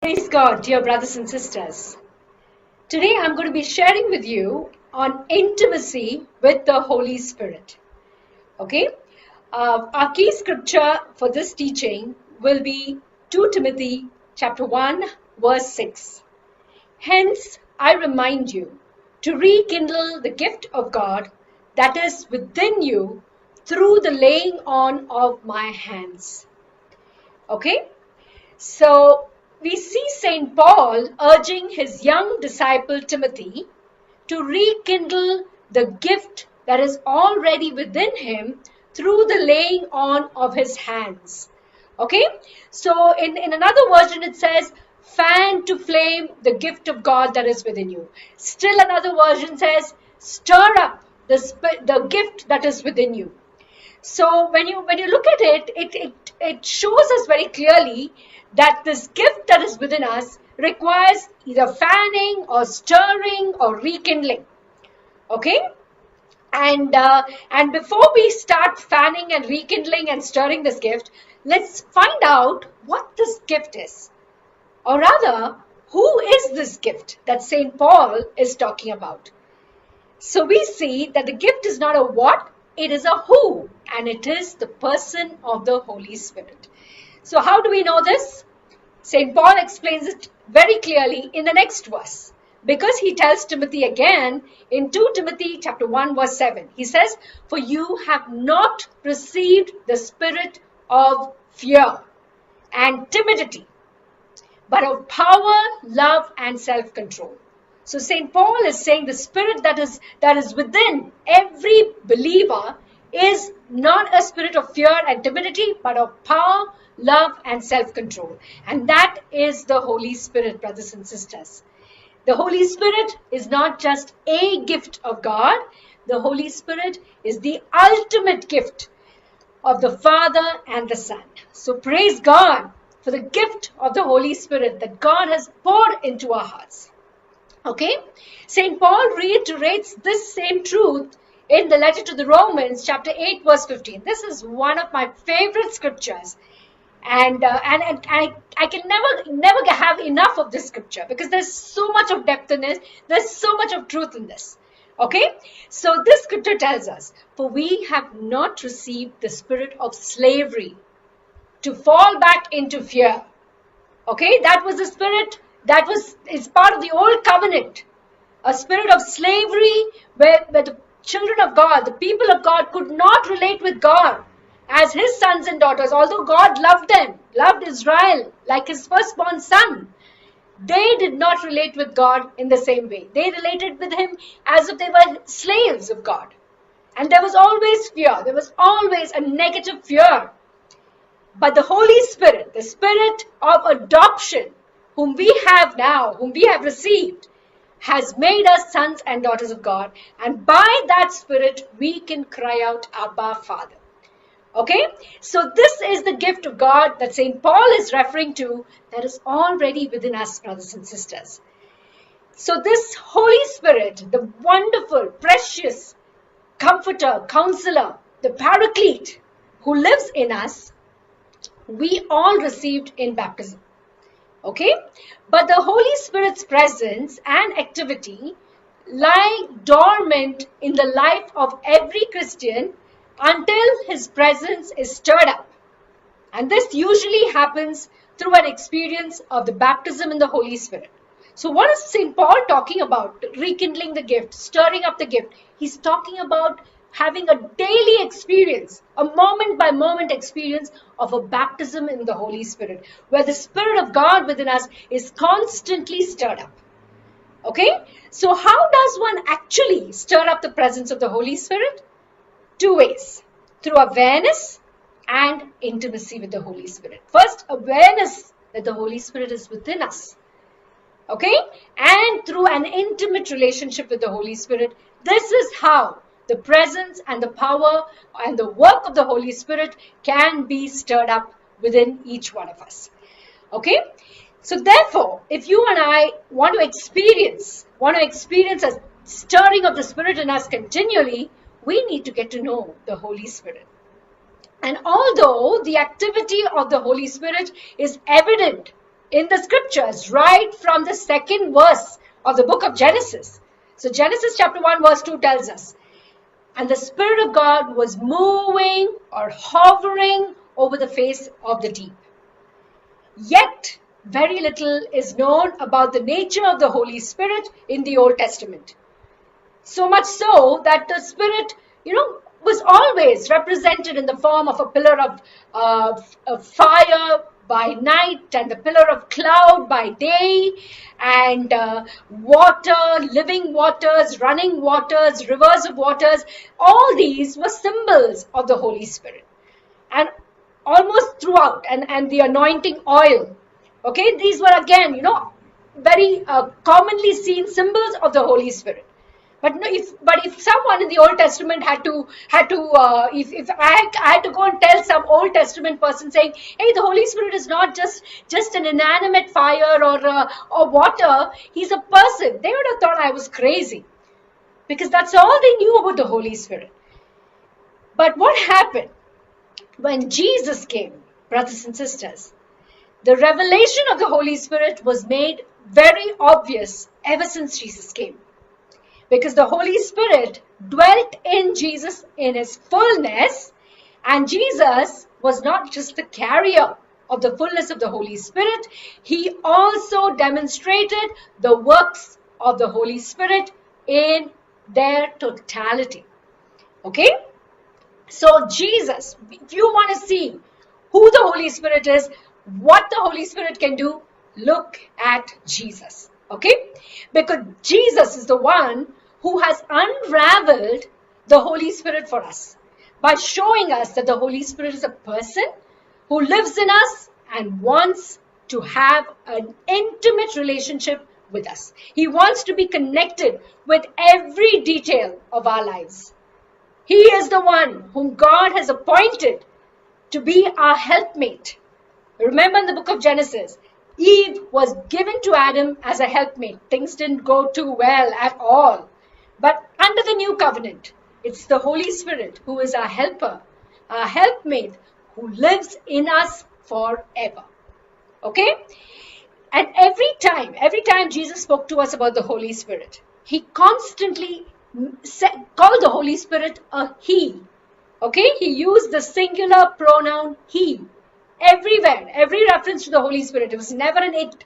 Praise God, dear brothers and sisters. Today I'm going to be sharing with you on intimacy with the Holy Spirit. Okay? Our key scripture for this teaching will be 2 Timothy chapter 1 verse 6. Hence, I remind you to rekindle the gift of God that is within you through the laying on of my hands. Okay? So we see St. Paul urging his young disciple Timothy to rekindle the gift that is already within him through the laying on of his hands. Okay, so in another version it says, fan to flame the gift of God that is within you. Still another version says, stir up the gift that is within you. So when you look at it shows us very clearly that this gift that is within us requires either fanning or stirring or rekindling. Okay? And before we start fanning and rekindling and stirring this gift, let's find out what this gift is. Or rather, who is this gift that St. Paul is talking about? So we see that the gift is not a what, it is a who, and it is the person of the Holy Spirit. So how do we know this? St. Paul explains it very clearly in the next verse, because he tells Timothy again in 2 Timothy chapter 1 verse 7. He says, for you have not received the spirit of fear and timidity, but of power, love, and self-control. So St. Paul is saying the spirit that is within every believer is not a spirit of fear and timidity, but of power, love, and self-control. And that is the Holy Spirit, brothers and sisters. The Holy Spirit is not just a gift of God. The Holy Spirit is the ultimate gift of the Father and the Son. So praise God for the gift of the Holy Spirit that God has poured into our hearts. Okay, St. Paul reiterates this same truth in the letter to the Romans, chapter 8, verse 15. This is one of my favorite scriptures, and I can never have enough of this scripture because there's so much of depth in it. There's so much of truth in this. Okay, so this scripture tells us, for we have not received the spirit of slavery to fall back into fear. Okay, that was the spirit that is part of the old covenant, a spirit of slavery where the children of God, the people of God, could not relate with God as his sons and daughters. Although God loved them, loved Israel like his firstborn son, they did not relate with God in the same way. They related with him as if they were slaves of God. And there was always fear. There was always a negative fear. But the Holy Spirit, the spirit of adoption, whom we have now, whom we have received, has made us sons and daughters of God. And by that spirit, we can cry out, Abba, Father. Okay? So this is the gift of God that St. Paul is referring to that is already within us, brothers and sisters. So this Holy Spirit, the wonderful, precious comforter, counselor, the paraclete who lives in us, we all received in baptism. Okay? But the Holy Spirit's presence and activity lie dormant in the life of every Christian until his presence is stirred up. And this usually happens through an experience of the baptism in the Holy Spirit. So what is St. Paul talking about? Rekindling the gift, stirring up the gift. He's talking about having a daily experience, a moment by moment experience of a baptism in the Holy Spirit, where the Spirit of God within us is constantly stirred up. Okay? So how does one actually stir up the presence of the Holy Spirit? Two ways. Through awareness and intimacy with the Holy Spirit. First, awareness that the Holy Spirit is within us. Okay? And through an intimate relationship with the Holy Spirit, this is how the presence and the power and the work of the Holy Spirit can be stirred up within each one of us. Okay? So therefore, if you and I want to experience a stirring of the Spirit in us continually, we need to get to know the Holy Spirit. And although the activity of the Holy Spirit is evident in the scriptures, right from the second verse of the book of Genesis. So Genesis chapter 1 verse 2 tells us, and the Spirit of God was moving or hovering over the face of the deep. Yet, very little is known about the nature of the Holy Spirit in the Old Testament. So much so that the Spirit, was always represented in the form of a pillar of fire by night and the pillar of cloud by day, and water, living waters, running waters, rivers of waters. All these were symbols of the Holy Spirit. And almost throughout, and the anointing oil. Okay, these were again, very commonly seen symbols of the Holy Spirit. But no, if someone in the Old Testament had to if I had to go and tell some Old Testament person saying, hey, the Holy Spirit is not just an inanimate fire or water, he's a person, they would have thought I was crazy, because that's all they knew about the Holy Spirit. But what happened when Jesus came, brothers and sisters? The revelation of the Holy Spirit was made very obvious ever since Jesus came. Because the Holy Spirit dwelt in Jesus in his fullness, and Jesus was not just the carrier of the fullness of the Holy Spirit, he also demonstrated the works of the Holy Spirit in their totality. Okay? So Jesus, if you want to see who the Holy Spirit is, what the Holy Spirit can do, look at Jesus. Okay? Because Jesus is the one who has unraveled the Holy Spirit for us by showing us that the Holy Spirit is a person who lives in us and wants to have an intimate relationship with us. He wants to be connected with every detail of our lives. He is the one whom God has appointed to be our helpmate. Remember in the book of Genesis, Eve was given to Adam as a helpmate. Things didn't go too well at all. But under the new covenant, it's the Holy Spirit who is our helper, our helpmate, who lives in us forever. Okay? And every time Jesus spoke to us about the Holy Spirit, he constantly called the Holy Spirit a he. Okay? He used the singular pronoun he. Everywhere, every reference to the Holy Spirit, it was never an it.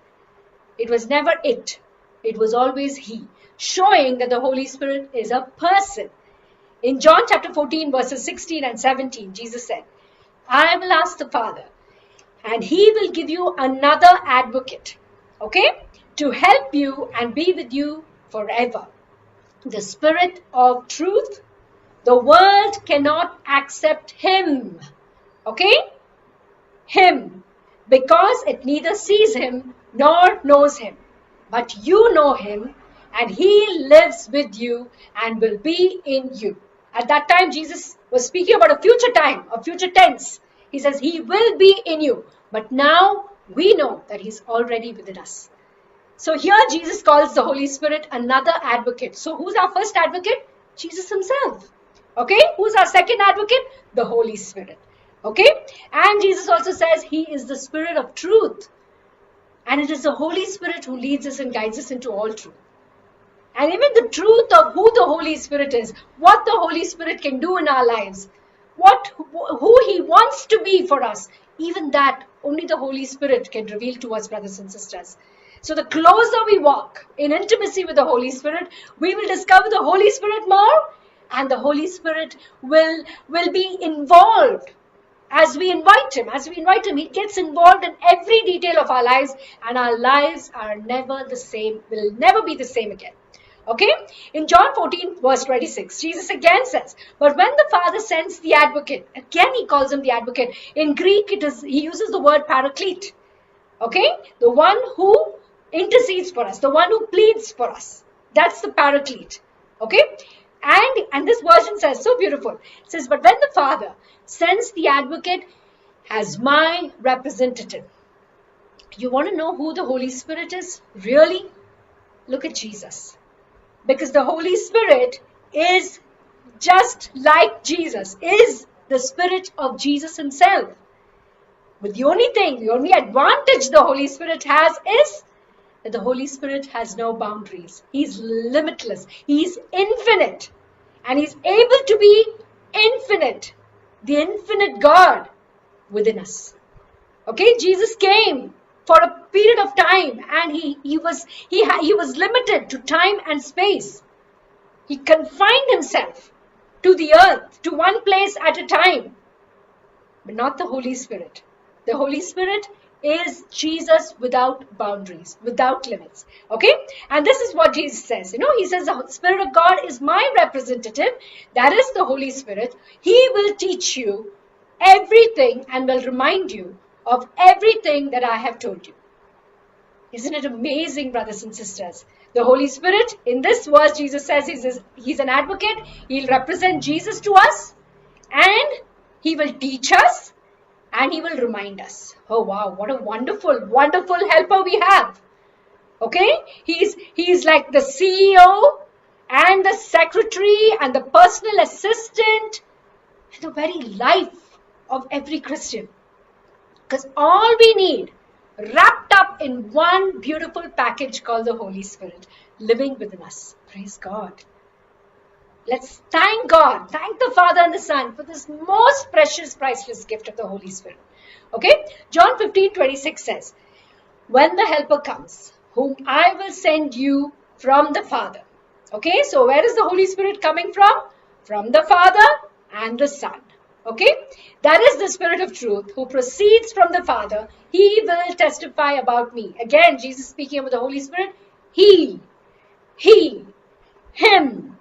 It was never it. It was always he, showing that the Holy Spirit is a person. In John chapter 14, verses 16 and 17, Jesus said, I will ask the Father, and he will give you another advocate, okay, to help you and be with you forever. The Spirit of truth. The world cannot accept him, okay? Him, because it neither sees him nor knows him. But you know him, and he lives with you and will be in you. At that time, Jesus was speaking about a future time, a future tense. He says, he will be in you. But now we know that he's already within us. So here Jesus calls the Holy Spirit another advocate. So who's our first advocate? Jesus himself. Okay? Who's our second advocate? The Holy Spirit. Okay? And Jesus also says he is the Spirit of truth. And it is the Holy Spirit who leads us and guides us into all truth. And even the truth of who the Holy Spirit is, what the Holy Spirit can do in our lives, who he wants to be for us, even that only the Holy Spirit can reveal to us, brothers and sisters. So the closer we walk in intimacy with the Holy Spirit, we will discover the Holy Spirit more, and the Holy Spirit will be involved. As we invite him, he gets involved in every detail of our lives, and our lives are never the same, will never be the same again. Okay? In John 14, verse 26, Jesus again says, but when the Father sends the advocate, again he calls him the advocate. In Greek, he uses the word paraclete. Okay? The one who intercedes for us, the one who pleads for us. That's the paraclete. Okay? And this version says, so beautiful. It says, but when the Father sends the advocate as my representative. You want to know who the Holy Spirit is? Really? Look at Jesus. Because the Holy Spirit is just like Jesus, is the Spirit of Jesus himself. But the only advantage the Holy Spirit has is that the Holy Spirit has no boundaries. He's limitless. He's infinite. And He's able to be infinite. The infinite God within us. Okay, Jesus came for a period of time, and he was limited to time and space. He confined Himself to the earth, to one place at a time. But not the Holy Spirit. The Holy Spirit is Jesus without boundaries, without limits. Okay? And this is what Jesus says. He says the Spirit of God is my representative. That is the Holy Spirit. He will teach you everything and will remind you of everything that I have told you. Isn't it amazing, brothers and sisters? The Holy Spirit, in this verse, Jesus says He's an advocate. He'll represent Jesus to us, and He will teach us, and He will remind us. Oh wow, what a wonderful, wonderful helper we have. Okay? He's like the CEO and the secretary and the personal assistant and the very life of every Christian. Because all we need, wrapped up in one beautiful package called the Holy Spirit, living within us. Praise God. Let's thank God, thank the Father and the Son for this most precious, priceless gift of the Holy Spirit. Okay? John 15:26 says, when the Helper comes, whom I will send you from the Father. Okay? So where is the Holy Spirit coming from? From the Father and the Son. Okay? That is the Spirit of truth who proceeds from the Father. He will testify about me. Again, Jesus speaking about the Holy Spirit. He, Him.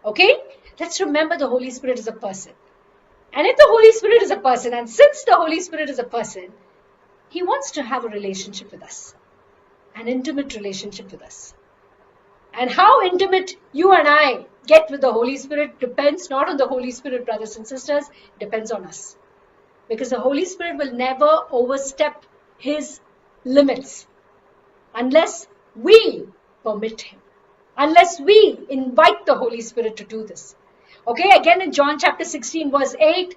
Okay? Let's remember the Holy Spirit is a person. And if the Holy Spirit is a person, and since the Holy Spirit is a person, He wants to have a relationship with us. An intimate relationship with us. And how intimate you and I get with the Holy Spirit depends not on the Holy Spirit, brothers and sisters, depends on us. Because the Holy Spirit will never overstep His limits unless we permit Him. Unless we invite the Holy Spirit to do this. Okay, again in John chapter 16 verse 8,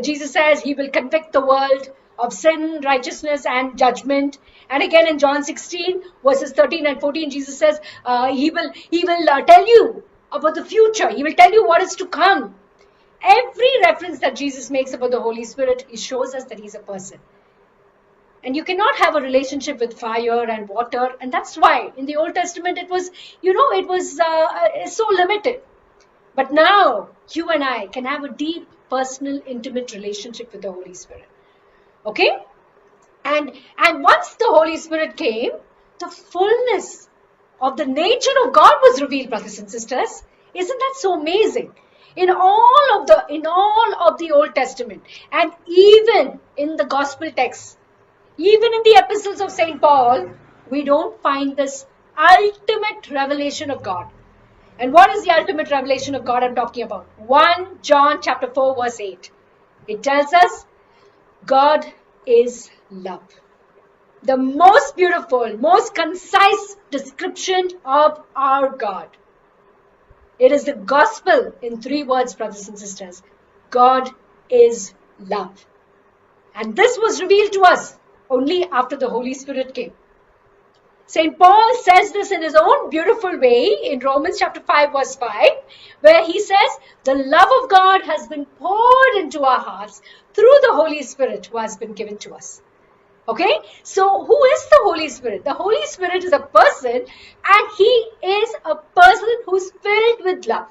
Jesus says He will convict the world of sin, righteousness and judgment. And again in John 16 verses 13 and 14, Jesus says He will tell you about the future. He will tell you what is to come. Every reference that Jesus makes about the Holy Spirit, He shows us that He's a person. And you cannot have a relationship with fire and water. And that's why in the Old Testament it was so limited. But now you and I can have a deep, personal, intimate relationship with the Holy Spirit. Okay? And once the Holy Spirit came, the fullness of the nature of God was revealed, brothers and sisters. Isn't that so amazing? In all of the Old Testament, and even in the gospel texts, even in the epistles of St. Paul, we don't find this ultimate revelation of God. And what is the ultimate revelation of God I'm talking about? 1 John chapter 4 verse 8. It tells us God is love. The most beautiful, most concise description of our God. It is the gospel in 3 words, brothers and sisters. God is love. And this was revealed to us only after the Holy Spirit came. St. Paul says this in his own beautiful way in Romans chapter 5 verse 5, where he says, the love of God has been poured into our hearts through the Holy Spirit who has been given to us. Okay? So who is the Holy Spirit? The Holy Spirit is a person, and He is a person who's filled with love.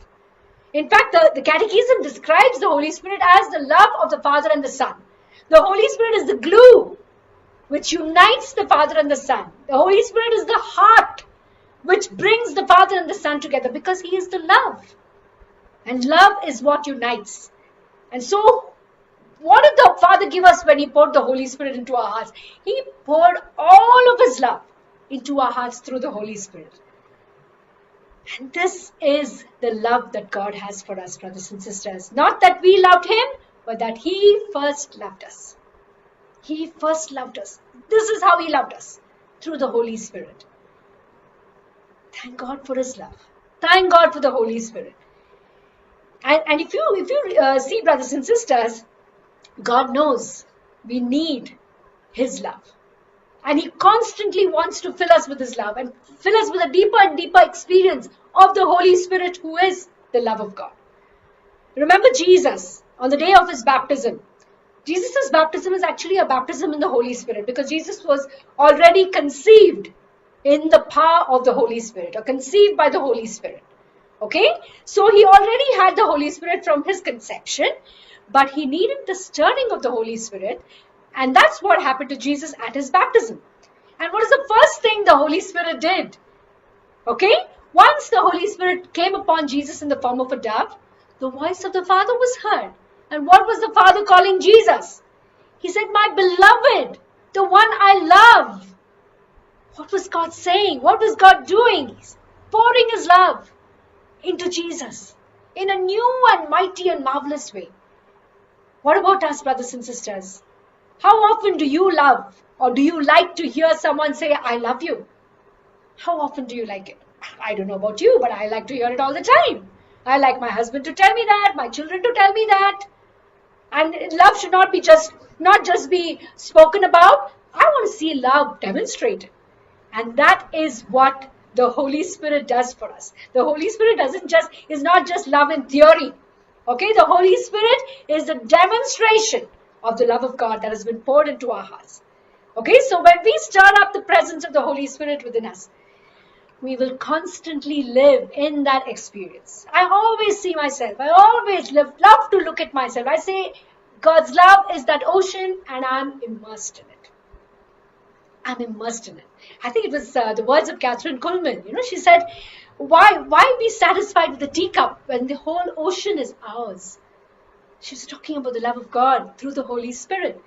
In fact, the Catechism describes the Holy Spirit as the love of the Father and the Son. The Holy Spirit is the glue which unites the Father and the Son. The Holy Spirit is the heart which brings the Father and the Son together, because He is the love. And love is what unites. And so, what did the Father give us when He poured the Holy Spirit into our hearts? He poured all of His love into our hearts through the Holy Spirit. And this is the love that God has for us, brothers and sisters. Not that we loved Him, but that He first loved us. He first loved us. This is how He loved us, through the Holy Spirit. Thank God for His love. Thank God for the Holy Spirit. And if you see, brothers and sisters, God knows We need His love. And He constantly wants to fill us with His love and fill us with a deeper and deeper experience of the Holy Spirit, who is the love of God. Remember Jesus on the day of His baptism. Jesus' baptism is actually a baptism in the Holy Spirit, because Jesus was already conceived in the power of the Holy Spirit, or conceived by the Holy Spirit. Okay? So He already had the Holy Spirit from His conception, but He needed the stirring of the Holy Spirit, and that's what happened to Jesus at His baptism. And what is the first thing the Holy Spirit did? Okay? Once the Holy Spirit came upon Jesus in the form of a dove, the voice of the Father was heard. And what was the Father calling Jesus? He said, "My beloved, the one I love." What was God saying? What was God doing? He's pouring His love into Jesus in a new and mighty and marvelous way. What about us, brothers and sisters? How often do you love, or do you like to hear someone say, "I love you"? How often do you like it? I don't know about you, but I like to hear it all the time. I like my husband to tell me that, my children to tell me that. And love should not just be spoken about. I want to see love demonstrated. And that is what the Holy Spirit does for us. The Holy Spirit is not just love in theory. Okay, the Holy Spirit is the demonstration of the love of God that has been poured into our hearts. Okay, so when we stir up the presence of the Holy Spirit within us, we will constantly live in that experience. I always see myself. I always love to look at myself. I say, God's love is that ocean, and I'm immersed in it. I'm immersed in it. I think it was the words of Catherine Kuhlman. She said, why be satisfied with the teacup when the whole ocean is ours? She's talking about the love of God through the Holy Spirit.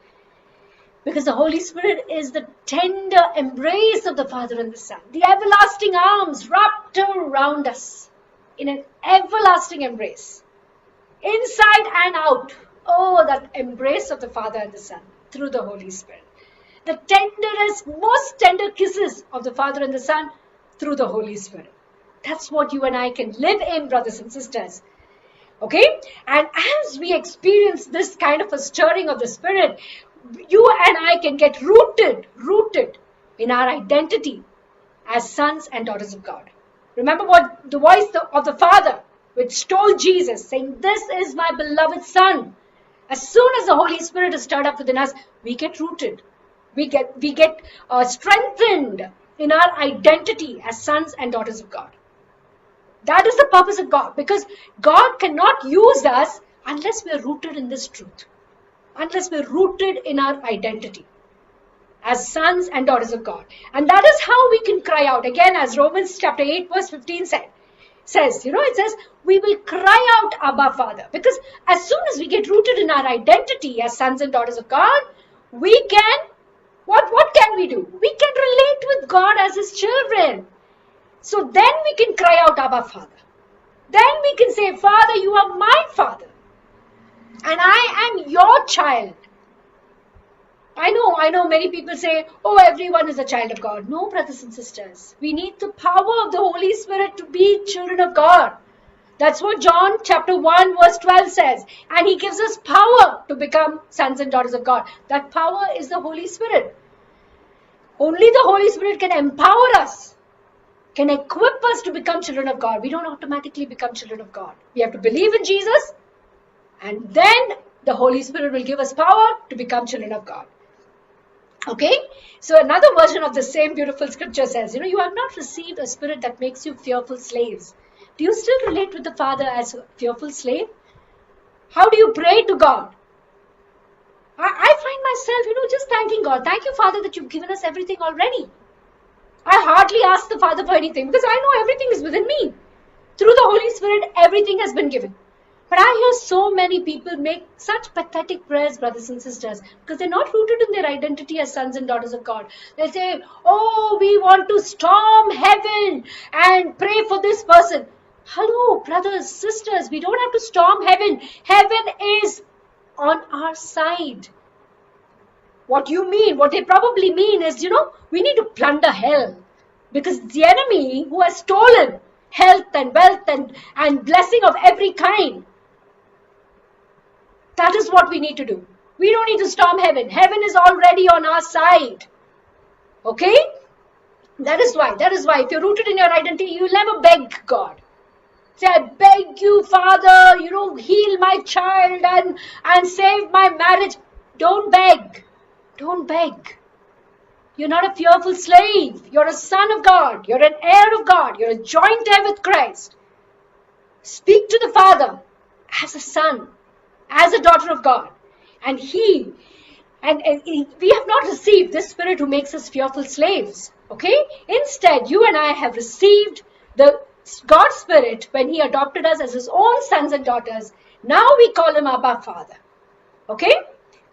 Because the Holy Spirit is the tender embrace of the Father and the Son. The everlasting arms wrapped around us in an everlasting embrace. Inside and out. Oh, that embrace of the Father and the Son through the Holy Spirit. The tenderest, most tender kisses of the Father and the Son through the Holy Spirit. That's what you and I can live in, brothers and sisters. Okay? And as we experience this kind of a stirring of the Spirit, you and I can get rooted in our identity as sons and daughters of God. Remember what the voice of the Father, which told Jesus, saying, "This is my beloved Son." As soon as the Holy Spirit is stirred up within us, we get rooted. We get strengthened in our identity as sons and daughters of God. That is the purpose of God, because God cannot use us unless we are rooted in this truth. Unless we're rooted in our identity as sons and daughters of God. And that is how we can cry out. Again, as Romans chapter 8 verse 15 says, it says, we will cry out, "Abba, Father." Because as soon as we get rooted in our identity as sons and daughters of God, we can, what can we do? We can relate with God as His children. So then we can cry out, "Abba, Father." Then we can say, "Father, you are my Father. And I am your child." I know many people say, "Oh, everyone is a child of God." No, brothers and sisters. We need the power of the Holy Spirit to be children of God. That's what John chapter 1 verse 12 says. And He gives us power to become sons and daughters of God. That power is the Holy Spirit. Only the Holy Spirit can empower us, can equip us to become children of God. We don't automatically become children of God. We have to believe in Jesus, and then the Holy Spirit will give us power to become children of God. Okay? So another version of the same beautiful scripture says, you have not received a spirit that makes you fearful slaves. Do you still relate with the Father as a fearful slave? How do you pray to God? I find myself, just thanking God. Thank you, Father, that you've given us everything already. I hardly ask the Father for anything because I know everything is within me. Through the Holy Spirit, everything has been given. But I hear so many people make such pathetic prayers, brothers and sisters, because they're not rooted in their identity as sons and daughters of God. They say, "Oh, we want to storm heaven and pray for this person." Hello, brothers, sisters, we don't have to storm heaven. Heaven is on our side. What they probably mean is, we need to plunder hell. Because the enemy who has stolen health and wealth and blessing of every kind, that is what we need to do. We don't need to storm heaven. Heaven is already on our side. Okay? That is why, if you're rooted in your identity, you'll never beg God. Say, I beg you, Father, heal my child and save my marriage. Don't beg. Don't beg. You're not a fearful slave. You're a son of God. You're an heir of God. You're a joint heir with Christ. Speak to the Father as a son, as a daughter of God. And we have not received this spirit who makes us fearful slaves. Okay? Instead, you and I have received the God's Spirit when He adopted us as His own sons and daughters. Now we call Him Abba Father. Okay?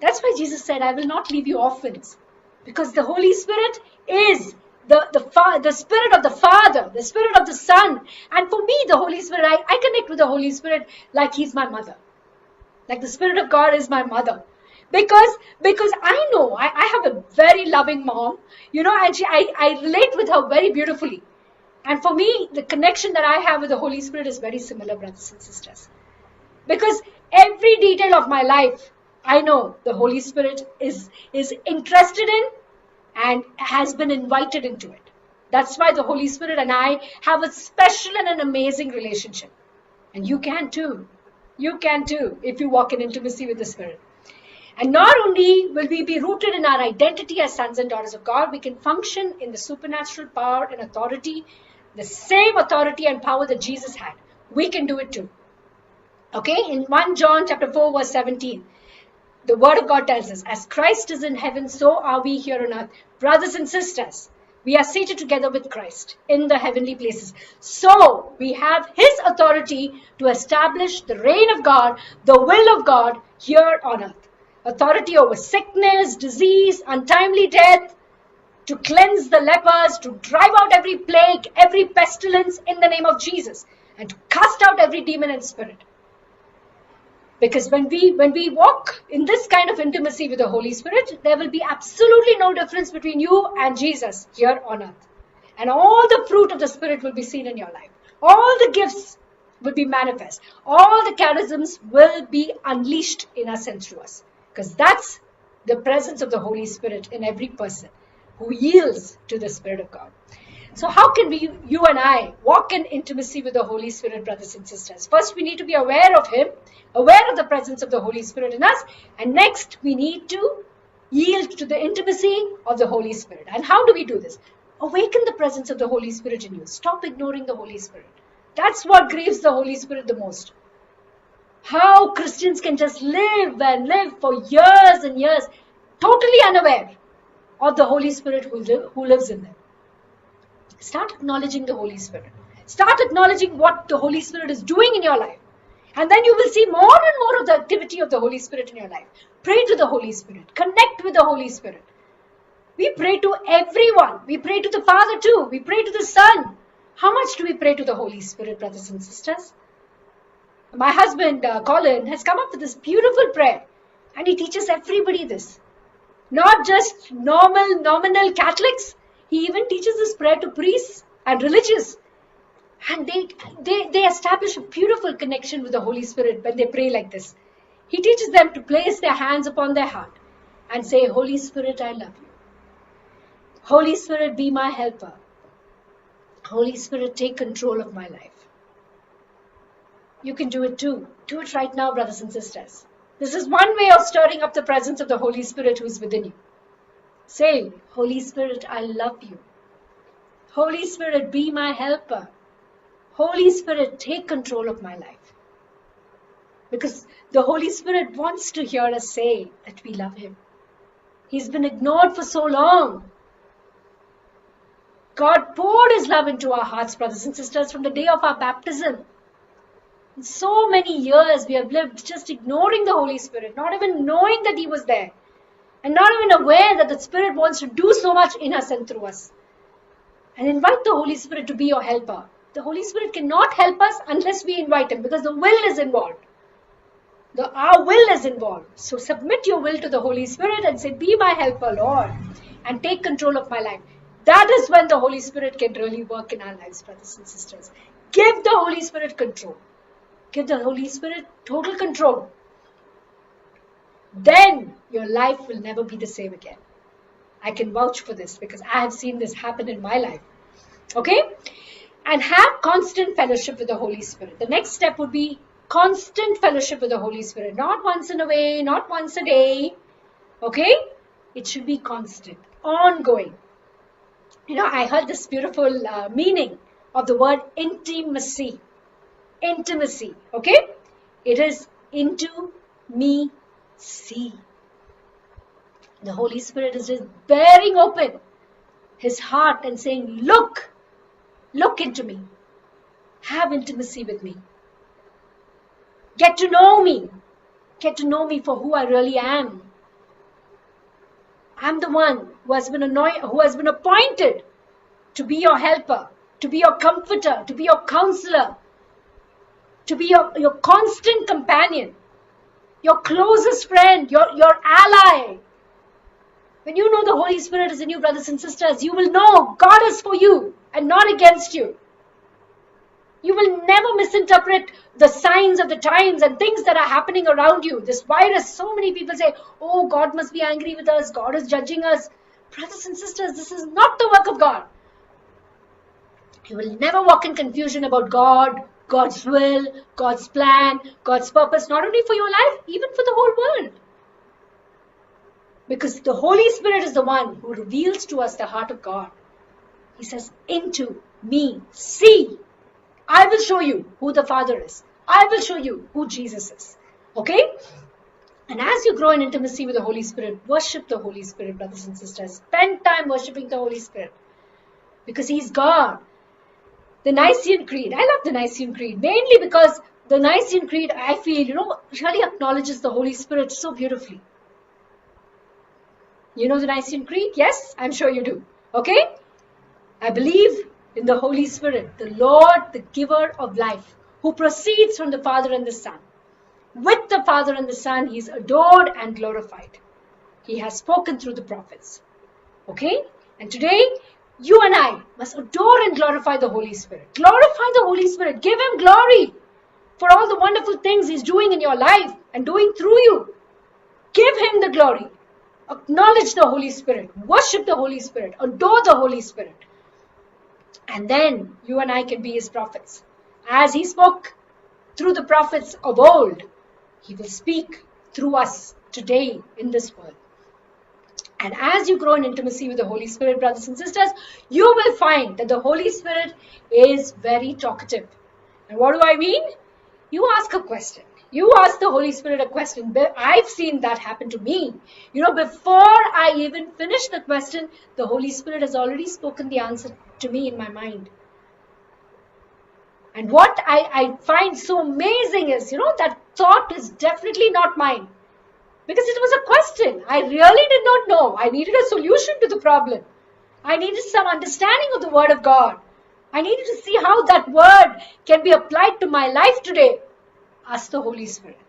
That's why Jesus said, I will not leave you orphans. Because the Holy Spirit is the Spirit of the Father, the Spirit of the Son. And for me, the Holy Spirit, I connect with the Holy Spirit like He's my mother. Like the Spirit of God is my mother. Because I know, I have a very loving mom, and I relate with her very beautifully. And for me, the connection that I have with the Holy Spirit is very similar, brothers and sisters. Because every detail of my life, I know the Holy Spirit is interested in and has been invited into it. That's why the Holy Spirit and I have a special and an amazing relationship. And you can too. You can too if you walk in intimacy with the Spirit. And not only will we be rooted in our identity as sons and daughters of God, we can function in the supernatural power and authority, the same authority and power that Jesus had. We can do it too. Okay, in 1 John chapter 4 verse 17, the word of God tells us, as Christ is in heaven, so are we here on earth. Brothers and sisters, we are seated together with Christ in the heavenly places. So we have His authority to establish the reign of God, the will of God here on earth. Authority over sickness, disease, untimely death, to cleanse the lepers, to drive out every plague, every pestilence in the name of Jesus, and to cast out every demon and spirit. Because when we walk in this kind of intimacy with the Holy Spirit, there will be absolutely no difference between you and Jesus here on earth. And all the fruit of the Spirit will be seen in your life. All the gifts will be manifest. All the charisms will be unleashed in us and through us. Because that's the presence of the Holy Spirit in every person who yields to the Spirit of God. So how can you and I walk in intimacy with the Holy Spirit, brothers and sisters? First, we need to be aware of Him, aware of the presence of the Holy Spirit in us. And next, we need to yield to the intimacy of the Holy Spirit. And how do we do this? Awaken the presence of the Holy Spirit in you. Stop ignoring the Holy Spirit. That's what grieves the Holy Spirit the most. How Christians can just live and live for years and years, totally unaware of the Holy Spirit who lives in them. Start acknowledging the Holy Spirit. Start acknowledging what the Holy Spirit is doing in your life. And then you will see more and more of the activity of the Holy Spirit in your life. Pray to the Holy Spirit. Connect with the Holy Spirit. We pray to everyone. We pray to the Father too. We pray to the Son. How much do we pray to the Holy Spirit, brothers and sisters? My husband, Colin, has come up with this beautiful prayer. And he teaches everybody this. Not just nominal Catholics. He even teaches this prayer to priests and religious. And they establish a beautiful connection with the Holy Spirit when they pray like this. He teaches them to place their hands upon their heart and say, Holy Spirit, I love you. Holy Spirit, be my helper. Holy Spirit, take control of my life. You can do it too. Do it right now, brothers and sisters. This is one way of stirring up the presence of the Holy Spirit who is within you. Say, Holy Spirit, I love you. Holy Spirit, be my helper. Holy Spirit, take control of my life. Because the Holy Spirit wants to hear us say that we love Him. He's been ignored for so long. God poured His love into our hearts, brothers and sisters, from the day of our baptism. In so many years we have lived just ignoring the Holy Spirit, not even knowing that He was there. And not even aware that the Spirit wants to do so much in us and through us. And invite the Holy Spirit to be your helper. The Holy Spirit cannot help us unless we invite Him, because the will is involved. Our will is involved. So submit your will to the Holy Spirit and say, be my helper, Lord, and take control of my life. That is when the Holy Spirit can really work in our lives, brothers and sisters. Give the Holy Spirit control. Give the Holy Spirit total control. then your life will never be the same again. I can vouch for this because I have seen this happen in my life. Okay? And have constant fellowship with the Holy Spirit. The next step would be constant fellowship with the Holy Spirit. Not once in a way, not once a day. Okay? It should be constant, ongoing. I heard this beautiful meaning of the word intimacy. Intimacy. Okay? It is into me see. The Holy Spirit is just bearing open his heart and saying, look into me. Have intimacy with me. Get to know me. Get to know me for who I really am. I'm the one who has been appointed to be your helper, to be your comforter, to be your counselor, to be your constant companion, your closest friend, your ally. When you know the Holy Spirit is in you, brothers and sisters, you will know God is for you and not against you. You will never misinterpret the signs of the times and things that are happening around you. This virus, so many people say, oh, God must be angry with us. God is judging us. Brothers and sisters, this is not the work of God. You will never walk in confusion about God, God's will, God's plan, God's purpose, not only for your life, even for the whole world. Because the Holy Spirit is the one who reveals to us the heart of God. He says, into me, see. I will show you who the Father is. I will show you who Jesus is. Okay? And as you grow in intimacy with the Holy Spirit, worship the Holy Spirit, brothers and sisters. Spend time worshiping the Holy Spirit. Because He's God. The Nicene Creed. I love the Nicene Creed. Mainly because the Nicene Creed, I feel, really acknowledges the Holy Spirit so beautifully. You know the Nicene Creed? Yes? I'm sure you do. Okay? I believe in the Holy Spirit, the Lord, the giver of life, who proceeds from the Father and the Son. With the Father and the Son, He is adored and glorified. He has spoken through the prophets. Okay? And today, you and I must adore and glorify the Holy Spirit. Glorify the Holy Spirit. Give Him glory for all the wonderful things He's doing in your life and doing through you. Give Him the glory. Acknowledge the Holy Spirit. Worship the Holy Spirit. Adore the Holy Spirit. And then you and I can be His prophets. As He spoke through the prophets of old, He will speak through us today in this world. And as you grow in intimacy with the Holy Spirit, brothers and sisters, you will find that the Holy Spirit is very talkative. And what do I mean? You ask a question. You ask the Holy Spirit a question. I've seen that happen to me. Before I even finish the question, the Holy Spirit has already spoken the answer to me in my mind. And what I find so amazing is, that thought is definitely not mine. Because it was a question. I really did not know. I needed a solution to the problem. I needed some understanding of the Word of God. I needed to see how that Word can be applied to my life today. Ask the Holy Spirit.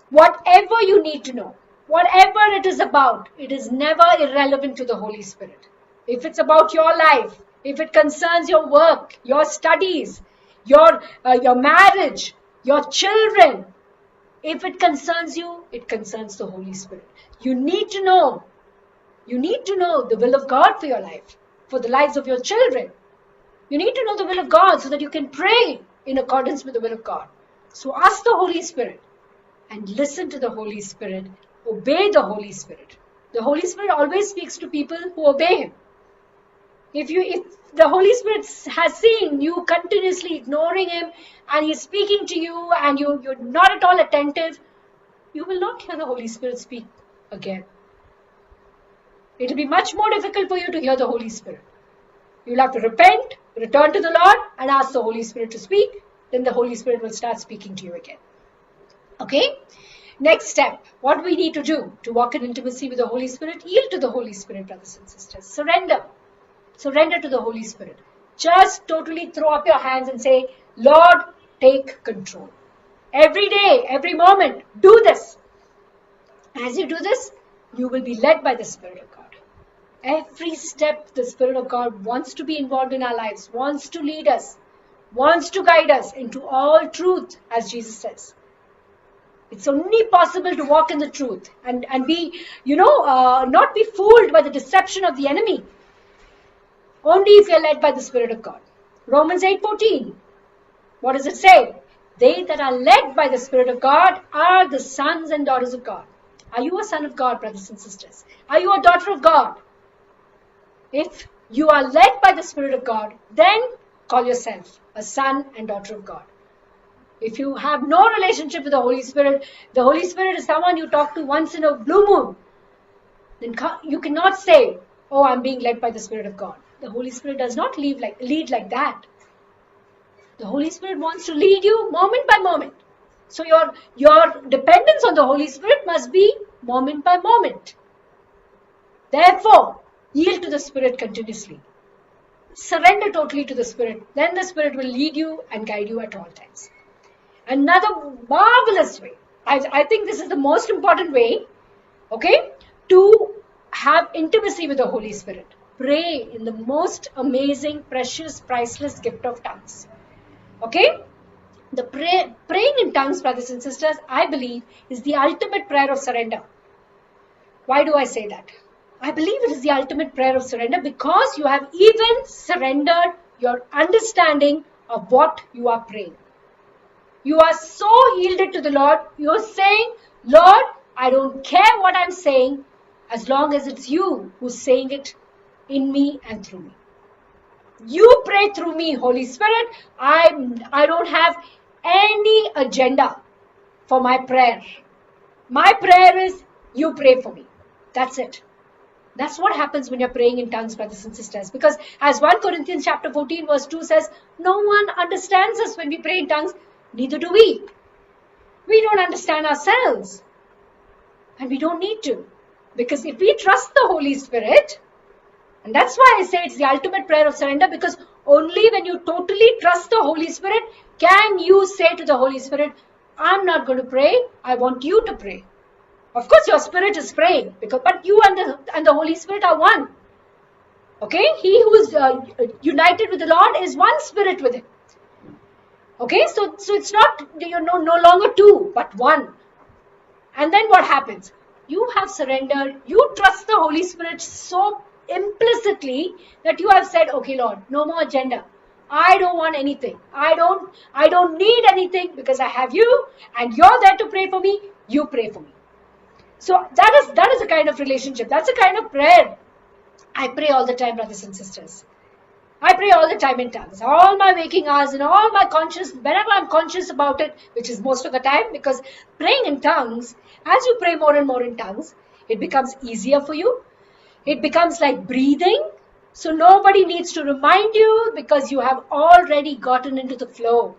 Whatever you need to know, whatever it is about, it is never irrelevant to the Holy Spirit. If it's about your life, if it concerns your work, your studies, your marriage, your children, if it concerns you, it concerns the Holy Spirit. You need to know the will of God for your life, for the lives of your children. You need to know the will of God so that you can pray in accordance with the will of God. So ask the Holy Spirit and listen to the Holy Spirit. Obey the Holy Spirit. The Holy Spirit always speaks to people who obey Him. If the Holy Spirit has seen you continuously ignoring Him and He's speaking to you and you're not at all attentive, you will not hear the Holy Spirit speak again. It will be much more difficult for you to hear the Holy Spirit. You'll have to repent, return to the Lord and ask the Holy Spirit to speak. Then the Holy Spirit will start speaking to you again. Okay? Next step, what we need to do to walk in intimacy with the Holy Spirit, yield to the Holy Spirit, brothers and sisters. Surrender. Surrender to the Holy Spirit. Just totally throw up your hands and say, Lord, take control. Every day, every moment, do this. As you do this, you will be led by the Spirit of God. Every step, the Spirit of God wants to be involved in our lives, wants to lead us, wants to guide us into all truth, as Jesus says. It's only possible to walk in the truth and be, not be fooled by the deception of the enemy. Only if you're led by the Spirit of God. Romans 8:14. What does it say? They that are led by the Spirit of God are the sons and daughters of God. Are you a son of God, brothers and sisters? Are you a daughter of God? If you are led by the Spirit of God, then call yourself a son and daughter of God. If you have no relationship with the Holy Spirit is someone you talk to once in a blue moon, then you cannot say, oh, I'm being led by the Spirit of God. The Holy Spirit does not lead like that. The Holy Spirit wants to lead you moment by moment. So your dependence on the Holy Spirit must be moment by moment. Therefore, yield to the Spirit continuously. Surrender totally to the Spirit. Then the Spirit will lead you and guide you at all times. Another marvelous way, I think this is the most important way, okay, to have intimacy with the Holy Spirit. Pray in the most amazing, precious, priceless gift of tongues. Okay? The praying in tongues, brothers and sisters, I believe is the ultimate prayer of surrender. Why do I say that? I believe it is the ultimate prayer of surrender because you have even surrendered your understanding of what you are praying. You are so yielded to the Lord, you're saying, Lord, I don't care what I'm saying as long as it's you who's saying it in me and through me. You pray through me, Holy Spirit. I don't have any agenda for my prayer. My prayer is you pray for me. That's it. That's what happens when you're praying in tongues, brothers and sisters. Because as 1 Corinthians chapter 14 verse 2 says, no one understands us when we pray in tongues. Neither do we. We don't understand ourselves. And we don't need to. Because if we trust the Holy Spirit, and that's why I say it's the ultimate prayer of surrender, because only when you totally trust the Holy Spirit can you say to the Holy Spirit, I'm not going to pray, I want you to pray. Of course, your spirit is praying, but you and the Holy Spirit are one. Okay? He who is united with the Lord is one spirit with him. Okay? So it's not, no longer two, but one. And then what happens? You have surrendered, you trust the Holy Spirit so implicitly that you have said, okay, Lord, no more agenda. I don't want anything. I don't need anything because I have you and you're there to pray for me. You pray for me. So that is a kind of relationship. That's a kind of prayer. I pray all the time, brothers and sisters. I pray all the time in tongues. All my waking hours and all my conscious, whenever I'm conscious about it, which is most of the time, because praying in tongues, as you pray more and more in tongues, it becomes easier for you. It becomes like breathing. So nobody needs to remind you because you have already gotten into the flow.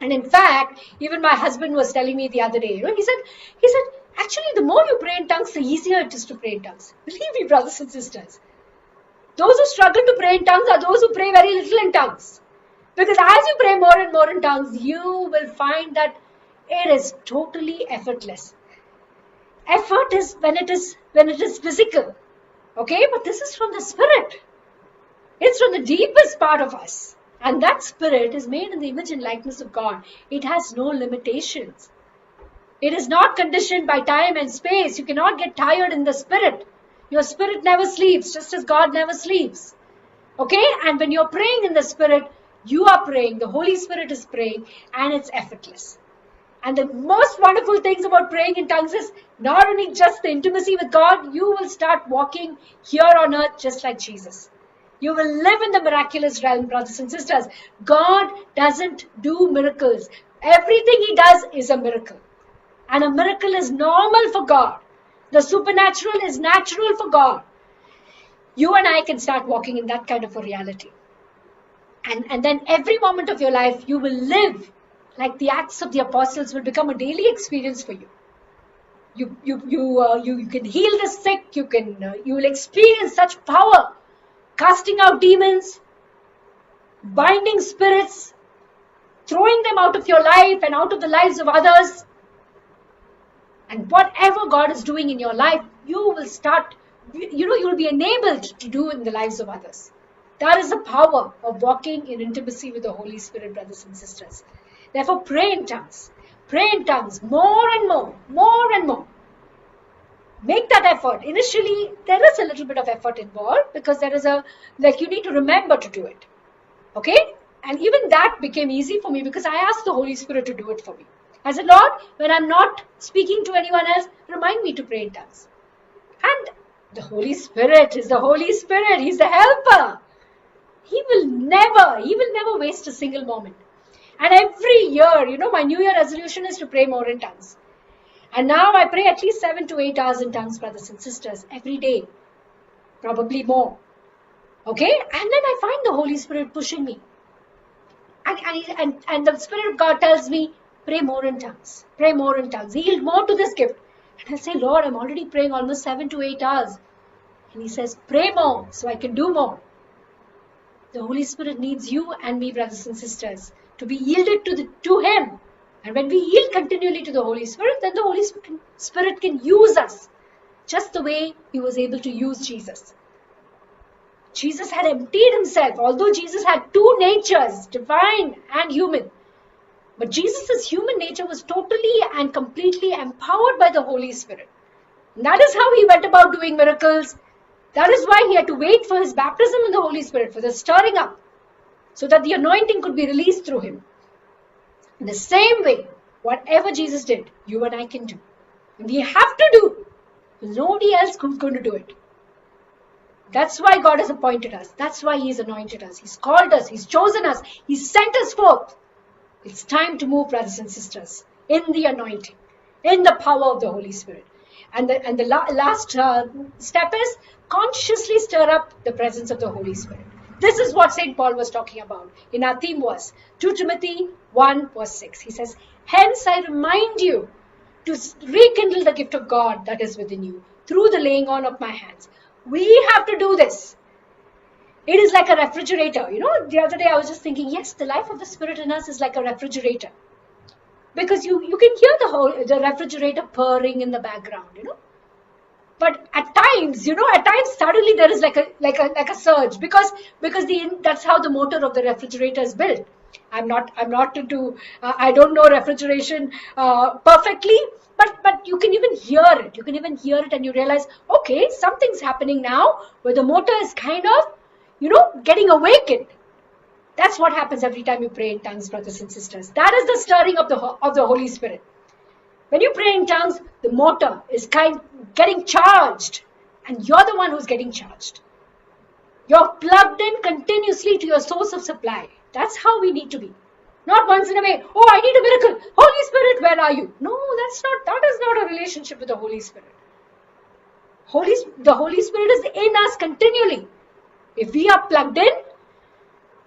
And in fact, even my husband was telling me the other day, he said, actually, the more you pray in tongues, the easier it is to pray in tongues. Believe me, brothers and sisters. Those who struggle to pray in tongues are those who pray very little in tongues. Because as you pray more and more in tongues, you will find that it is totally effortless. Effort is when it is physical. Okay, but this is from the Spirit. It's from the deepest part of us. And that Spirit is made in the image and likeness of God. It has no limitations. It is not conditioned by time and space. You cannot get tired in the Spirit. Your spirit never sleeps, just as God never sleeps. Okay? And when you're praying in the Spirit, you are praying, the Holy Spirit is praying, and it's effortless. And the most wonderful things about praying in tongues is not only just the intimacy with God, you will start walking here on earth just like Jesus. You will live in the miraculous realm, brothers and sisters. God doesn't do miracles. Everything He does is a miracle. And a miracle is normal for God. The supernatural is natural for God. You and I can start walking in that kind of a reality. And then every moment of your life, you will live like the Acts of the Apostles will become a daily experience for you. You can heal the sick. You will experience such power, casting out demons, binding spirits, throwing them out of your life and out of the lives of others. And whatever God is doing in your life, you will be enabled to do in the lives of others. That is the power of walking in intimacy with the Holy Spirit, brothers and sisters. Therefore, pray in tongues. Pray in tongues more and more, more and more. Make that effort. Initially, there is a little bit of effort involved because there is you need to remember to do it. Okay? And even that became easy for me because I asked the Holy Spirit to do it for me. I said, Lord, when I'm not speaking to anyone else, remind me to pray in tongues. And the Holy Spirit is the Holy Spirit. He's the helper. He will never waste a single moment. And every year, my New Year resolution is to pray more in tongues. And now I pray at least 7 to 8 hours in tongues, brothers and sisters, every day. Probably more. Okay? And then I find the Holy Spirit pushing me. And the Spirit of God tells me, pray more in tongues. Pray more in tongues. Yield more to this gift. And I say, Lord, I'm already praying almost 7 to 8 hours. And He says, pray more so I can do more. The Holy Spirit needs you and me, brothers and sisters, to be yielded to Him. And when we yield continually to the Holy Spirit, then the Holy Spirit can use us just the way He was able to use Jesus. Jesus had emptied Himself, although Jesus had two natures, divine and human. But Jesus' human nature was totally and completely empowered by the Holy Spirit. And that is how He went about doing miracles. That is why He had to wait for His baptism in the Holy Spirit, for the stirring up, so that the anointing could be released through Him. In the same way, whatever Jesus did, you and I can do. And we have to do. Nobody else is going to do it. That's why God has appointed us. That's why He has anointed us. He's called us. He's chosen us. He's sent us forth. It's time to move, brothers and sisters, in the anointing, in the power of the Holy Spirit. And the last step is consciously stir up the presence of the Holy Spirit. This is what St. Paul was talking about in our theme verse, 2 Timothy 1 verse 6. He says, hence I remind you to rekindle the gift of God that is within you through the laying on of my hands. We have to do this. It is like a refrigerator. The other day I was just thinking, yes, the life of the Spirit in us is like a refrigerator. Because you can hear the refrigerator purring in the background, But at times suddenly there is like a surge because that's how the motor of the refrigerator is built. I'm not into I don't know refrigeration perfectly, but you can even hear it. You can even hear it and you realize, okay, something's happening now where the motor is kind of getting awakened. That's what happens every time you pray in tongues, brothers and sisters. That is the stirring of the Holy Spirit. When you pray in tongues, the motor is getting charged, and you're the one who's getting charged. You're plugged in continuously to your source of supply. That's how we need to be. Not once in a way, oh, I need a miracle. Holy Spirit, where are you? No, that is not a relationship with the Holy Spirit. The Holy Spirit is in us continually. If we are plugged in,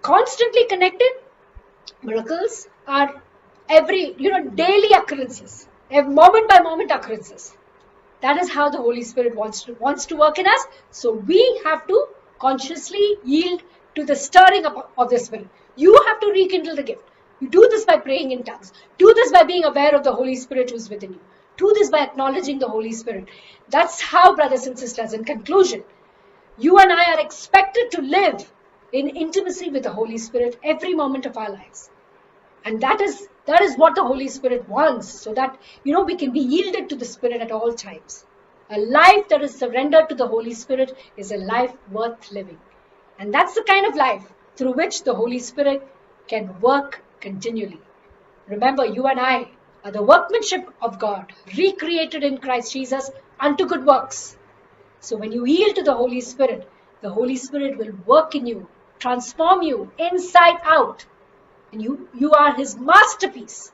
constantly connected, miracles are daily occurrences, moment by moment occurrences. That is how the Holy Spirit wants to work in us. So we have to consciously yield to the stirring up of the Spirit. You have to rekindle the gift. You do this by praying in tongues. Do this by being aware of the Holy Spirit who is within you. Do this by acknowledging the Holy Spirit. That's how, brothers and sisters, in conclusion, you and I are expected to live in intimacy with the Holy Spirit every moment of our lives. And that is what the Holy Spirit wants, so that, we can be yielded to the Spirit at all times. A life that is surrendered to the Holy Spirit is a life worth living. And that's the kind of life through which the Holy Spirit can work continually. Remember, you and I are the workmanship of God, recreated in Christ Jesus unto good works. So when you yield to the Holy Spirit will work in you, transform you inside out. And you are His masterpiece.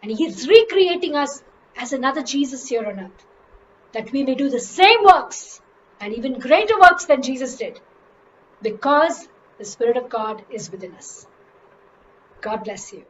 And He is recreating us as another Jesus here on earth, that we may do the same works and even greater works than Jesus did, because the Spirit of God is within us. God bless you.